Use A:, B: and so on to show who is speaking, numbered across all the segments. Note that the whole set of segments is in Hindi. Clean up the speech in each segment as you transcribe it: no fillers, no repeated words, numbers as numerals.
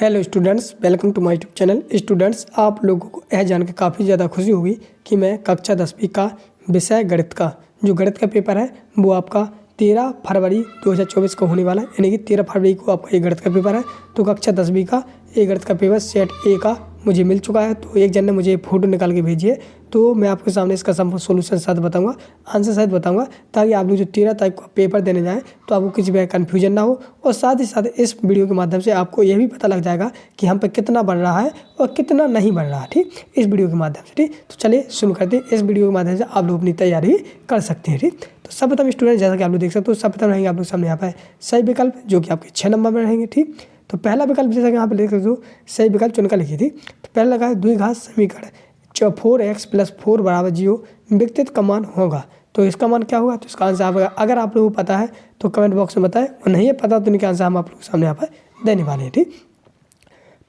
A: Hello students, welcome to my YouTube channel. Students, आप लोगों को यह जान के काफ़ी ज़्यादा खुशी होगी कि मैं कक्षा 10वीं का विषय गणित का जो गणित का पेपर है वो आपका 13 फरवरी 2024 को होने वाला है। यानी कि 13 फरवरी को आपका ये गणित का पेपर है। तो कक्षा 10वीं का ये गणित का पेपर सेट ए का मुझे मिल चुका है। तो एक जन ने मुझे फ़ोटो निकाल के भेजी है, तो मैं आपके सामने इसका संपूर्ण सोल्यूशन साथ बताऊंगा, आंसर साथ बताऊंगा, ताकि आप लोग जो 13 तारीख को पेपर देने जाएँ तो आपको किसी भी कन्फ्यूजन ना हो। और साथ ही साथ इस वीडियो के माध्यम से आपको यह भी पता लग जाएगा कि हम पे कितना बढ़ रहा है और कितना नहीं बढ़ रहा है। ठीक, इस वीडियो के माध्यम से। ठीक, तो चलिए शुरू करते हैं। इस वीडियो के माध्यम से आप लोग अपनी तैयारी कर सकते हैं। ठीक, तो सर्वप्रथम स्टूडेंट, जैसा कि आप लोग देख सकते हो, सर्वप्रथम रहेंगे आप लोग सामने यहाँ पर सही विकल्प, जो कि आपके 6 नंबर में रहेंगे। ठीक, तो पहला विकल्प जैसा कि यहाँ पे देख सकते हो, सही विकल्प चुनकर लिखी थी। तो पहला लगा है द्विघात समीकरण 4x + 4 = 0 विकसित का मान होगा। तो इसका मान क्या होगा? तो इसका आंसर आप अगर आप लोगों को पता है तो कमेंट बॉक्स में बताएं, और नहीं है पता तो इनके आंसर हम आप लोगों के सामने यहाँ पर देने वाले हैं। ठीक,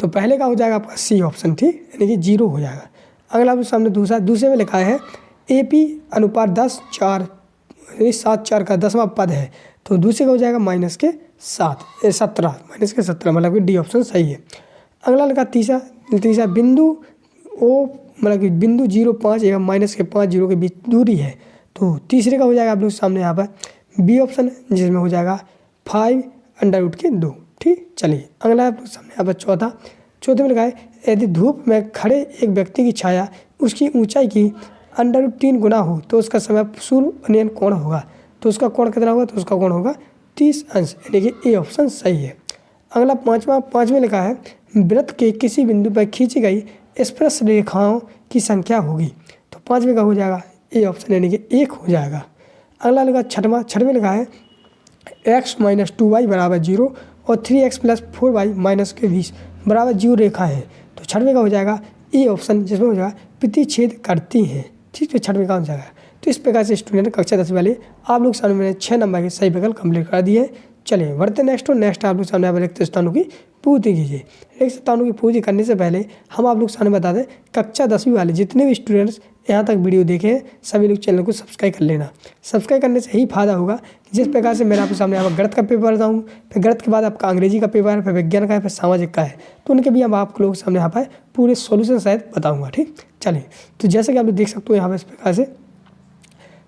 A: तो पहले का हो जाएगा आपका सी ऑप्शन। ठीक, यानी कि 0 हो जाएगा। अगला आपके सामने दूसरे में लिखा है AP अनुपात 10/4 7/4 का 10वां पद है। तो दूसरे का हो जाएगा -17 मतलब कि डी ऑप्शन सही है। अगला लगा तीसरा बिंदु ओ मतलब कि बिंदु 0.5 एवं -5 जीरो के बीच दूरी है। तो तीसरे का हो जाएगा आप लोग सामने यहाँ पर बी ऑप्शन, जिसमें हो जाएगा 5√2। ठीक, चलिए अगला आप लोग सामने यहाँ पर चौथे में लिखा है यदि धूप में खड़े एक व्यक्ति की छाया उसकी ऊंचाई की √3 गुना हो तो उसका समय सूर्य उन्नयन कोण होगा। तो उसका कोण कितना होगा? तो उसका कोण होगा 30 अंश, यानी कि ए ऑप्शन सही है। अगला पाँचवें लिखा है वृत्त के किसी बिंदु पर खींची गई स्पर्श रेखाओं की संख्या होगी। तो 5वें का हो जाएगा ए ऑप्शन, यानी कि 1 हो जाएगा। अगला लिखा छठवें लिखा है x - 2y = 0 और 3x + 4y - के बीच बराबर 0 रेखा है। तो छठवें का हो जाएगा ए ऑप्शन, जिसमें हो जाएगा प्रतिच्छेद करती हैं। ठीक, तो छठवें का हो जाएगा। तो इस प्रकार से स्टूडेंट कक्षा 10 वाले आप लोग सामने मैंने 6 नंबर के सही विकल्प कंप्लीट कर दिए। चलिए बढ़ते नेक्स्ट आप लोग सामने आप रिक्त स्थानों की पूर्ति कीजिए। रिक्त स्थानों की पूर्ति करने से पहले हम आप लोग सामने बता दें, कक्षा 10वीं वाले जितने भी स्टूडेंट्स यहाँ तक वीडियो देखे हैं सभी लोग चैनल को सब्सक्राइब कर लेना। सब्सक्राइब करने से ही फायदा होगा कि जिस प्रकार से मैंने आपके सामने यहाँ पर गणित का पेपर बताऊँ, फिर गणित के बाद आपका अंग्रेजी का पेपर है, फिर विज्ञान का है, फिर सामाजिक का है, तो उनके भी हम आप लोग सामने यहाँ पर पूरे सोल्यूशन शायद बताऊँगा। ठीक, चलिए तो जैसे कि आप लोग देख सकते हो यहाँ पर इस प्रकार से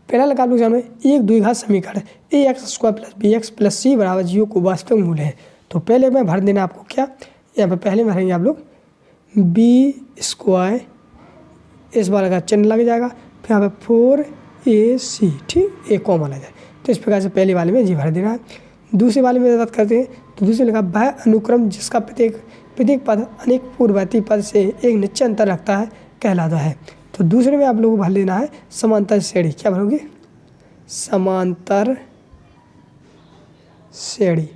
A: पहला लगा आप लोग सामने एक द्विघात समीकरण ax² + bx + c = 0 को वास्तविक मूल है। तो पहले में भर देना आपको क्या, यहाँ पर पहले में भरेंगे आप लोग b², इस वाले का चिन्ह लग जाएगा, फिर यहाँ पर 4ac। ठीक, एक कॉमा लग जाए। तो इस प्रकार से पहले वाले में जी भर देना है। दूसरे वाले में बात करते हैं तो दूसरे लगा वह अनुक्रम जिसका प्रत्येक पद अनेक पूर्ववर्ती पद से एक निश्चित अंतर रखता है कहलाता है। तो दूसरे में आप लोगों को भर लेना है समांतर श्रेणी। क्या भरोगे? समांतर श्रेणी।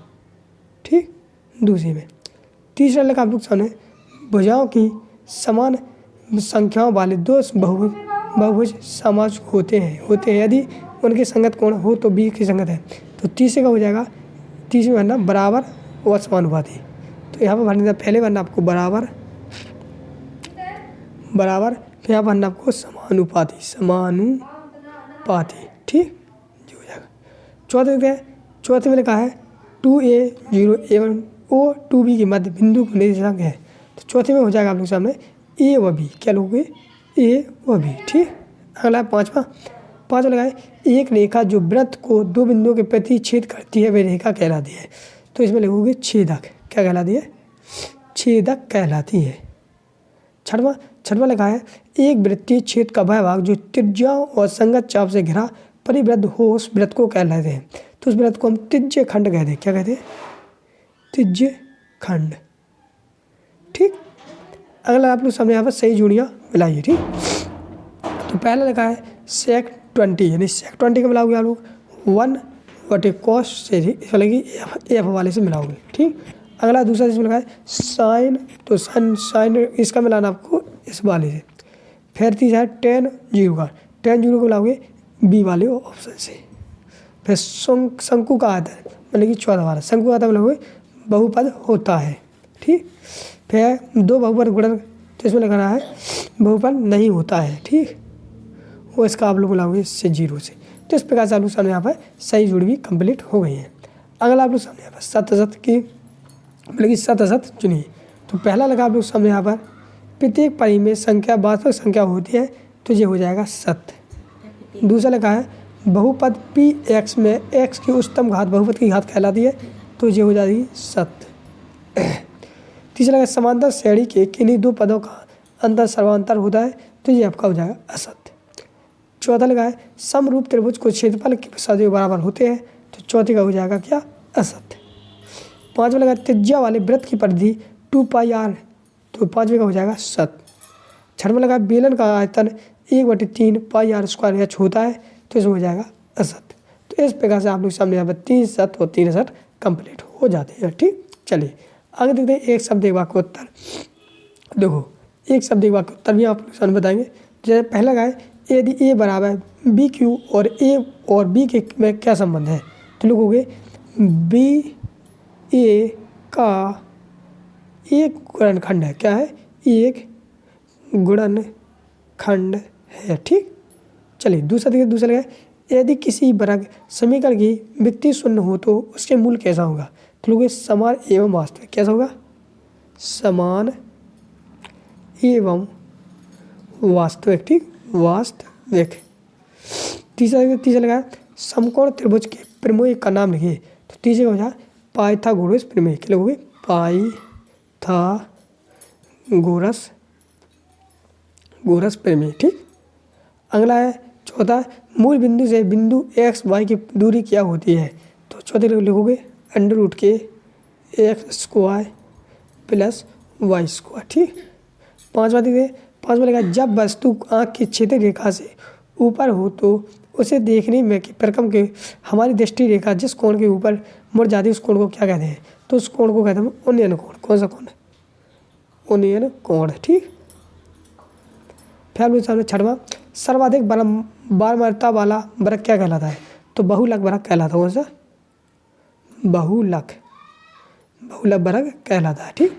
A: ठीक, दूसरे में। तीसरा लगा आप लोग सामने भुजाओं की समान संख्याओं वाले दो बहुभुज समोच्च होते हैं यदि उनके संगत कोण हो तो बी की संगत है। तो तीसरे का हो जाएगा, तीसरे में भरना बराबर व समानुपाती। तो यहाँ पर भरना पहले भरना आपको बराबर, फिर यहाँ भरना आपको समानुपाती। ठीक, जो हो जाएगा। चौथे में लिखा है 2a 0 एवं o 2b के मध्य बिंदु को निर्देशांक है। तो चौथे में हो जाएगा आप लोग सामने ए व बी। क्या लोगे? ए व बी। ठीक, अगला पाँचवा लगाए एक रेखा जो वृत्त को दो बिंदुओं के प्रति छेद करती है वह रेखा कहलाती है। तो इसमें लिखोगे छेदक। क्या कहलाती है? छेदक कहलाती है। छठवां लिखा है एक वृत्तीय छेद का वह भाग जो त्रिज्याओं और संगत चाप से घिरा परिवृत्त हो उस वृत्त को कहलाते हैं। तो उस वृत्त को हम त्रिज्य खंड कहते हैं। क्या कहते हैं? त्रिज्य खंड। ठीक, अगला आप लोग सामने यहाँ पर सही जोड़ियाँ मिलाइए। ठीक, तो पहला लिखा है sec 20, यानी sec 20 का मिलाओगे आप लोग 1/cos से कि एफ वाले से मिलाओगे। ठीक, अगला दूसरा जिसमें लिखा है साइन, तो साइन इसका मिलाना आपको इस वाले से। फिर तीसरा है tan 0 का, tan 0 को मिलाओगे बी वाले ऑप्शन से। फिर शंकु का आता है मतलब कि 14 वाला शंकु आता है मिलाओगे बहुपद होता है। ठीक, फिर दो बहुपद गुणन, तो इसमें लिखना है बहुपद नहीं होता है। ठीक, वो इसका आप लोग मिलाओगे इससे 0 से। तो इस प्रकार से आप लोग सामने यहाँ पर सही जुड़ी भी कंप्लीट हो गई है। अगला आप लोग सामने यहाँ पर शत की मतलब कि शत चुनिए। तो पहला लगा आप लोग सामने यहाँ पर प्रत्येक पारी में संख्या वास्तविक संख्या होती है तो ये हो जाएगा सत्य। दूसरा लगा है बहुपद पी एक्स में एक्स की उच्चतम घात बहुपद की घात कहलाती है तो ये हो जाएगी सत्य। तीसरा लगा समांतर श्रेणी के किन्हीं दो पदों का अंतर सर्वांतर होता है तो ये आपका हो जाएगा असत्य। चौथा लगा है समरूप त्रिभुज को क्षेत्रफल के सदैव बराबर होते हैं तो चौथे का हो जाएगा क्या असत्य। पांचवा लगा त्रिज्या वाले वृत्त की परिधि 2πr तो पांचवे का हो जाएगा सत्य। छठवां लगा बेलन का आयतन 1/3 πr² h होता है तो इसमें हो जाएगा असत्य। तो इस प्रकार से आप लोग सामने यहाँ पर 3 सत्य और 3 असत्य कंप्लीट हो जाते हैं। ठीक, चलिए आगे देखते हैं एक शब्द एक वाक्य उत्तर। देखो एक शब्द एक वाक्य उत्तर भी आप लोग सामने बताएंगे। जैसे पहला लगा है यदि ए बराबर बी क्यू और ए और बी के में क्या संबंध है तो लिखोगे बी ए का एक गुणनखंड है। क्या है? एक गुणनखंड है। ठीक, चलिए दूसरा देखिए। दूसरा लगा यदि किसी वर्ग समीकरण की विकल्प शून्य हो तो उसके मूल कैसा होगा तो लोगे समान एवं वास्तविक। कैसा होगा? समान एवं वास्तविक। ठीक, वास्तविक। तीसरा लगा समकोण त्रिभुज के प्रमेय का नाम लिखिए तो तीसरे का हो जाए पाइथागोरस प्रमेय। क्या लिखोगे? पाइथागोरस प्रमेय। ठीक, अगला है चौथा मूल बिंदु से बिंदु एक्स वाई की दूरी क्या होती है तो चौथे लिखोगे √x² + y²। ठीक, पांचवा देखिए। पांचवा लगा जब वस्तु आँख की क्षेत्र रेखा से ऊपर हो तो उसे देखने में कि प्रकम के हमारी दृष्टि रेखा जिस कोण के ऊपर मुड़ जाती है उस कोण को क्या कहते हैं तो उस कोण को कहते हैं उन्नयन कोण। कौन सा कोण? उन्नयन कोण। ठीक, फिर हम लोग सामने छठवां सर्वाधिक बारंबारता वाला वर्ग क्या कहलाता है तो बहुलक वर्ग कहलाता है। कौन सा? बहुलक वर्ग कहलाता है। ठीक,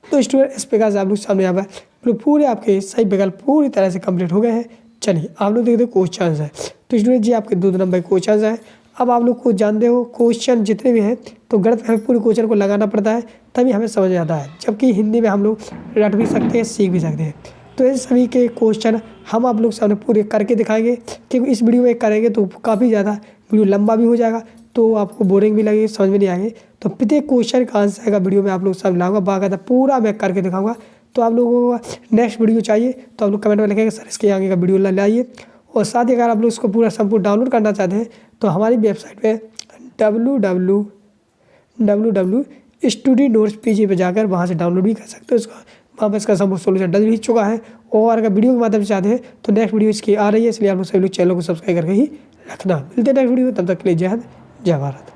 A: तो स्टूडेंट इस प्रकार से आप लोग सामने यहाँ पर पूरे आपके सही विकल्प पूरी तरह से कंप्लीट हो गए हैं। चलिए आप लोग देखते हैं क्वेश्चन है। तो स्टूडेंट जी आपके 2 नंबर क्वेश्चन है। अब आप लोग को जानते हो क्वेश्चन जितने भी हैं तो गणित में हमें पूरे क्वेश्चन को लगाना पड़ता है तभी हमें समझ आता है, जबकि हिंदी में हम लोग रट भी सकते हैं सीख भी सकते हैं। तो इस सभी के क्वेश्चन हम आप लोग सामने पूरे करके दिखाएंगे क्योंकि इस वीडियो में करेंगे तो काफ़ी ज़्यादा वीडियो लंबा भी हो जाएगा तो आपको बोरिंग भी लगेगी, समझ में नहीं आएगी। तो प्रत्येक क्वेश्चन का आंसर का वीडियो में आप लोग सामने लाऊंगा, बाकायदा पूरा मैं करके दिखाऊंगा। तो आप लोगों को नेक्स्ट वीडियो चाहिए तो आप लोग कमेंट में लिखेंगे सर इसके आगे का वीडियो लाइए। और साथ ही अगर आप लोग इसको पूरा संपूर्ण डाउनलोड करना चाहते हैं तो हमारी वेबसाइट पे www.studynotespg पे जाकर वहाँ से डाउनलोड भी कर सकते हो इसको। वहाँ पर इसका संपूर्ण सोल्यूशन डल भी चुका है। और अगर वीडियो के माध्यम से चाहते हैं तो नेक्स्ट वीडियो इसकी आ रही है, इसलिए आप लोग सभी लोग चैनल को सब्सक्राइब करके ही रखना। मिलते हैं नेक्स्ट वीडियो में, तब तक के लिए जय हिंद जय भारत।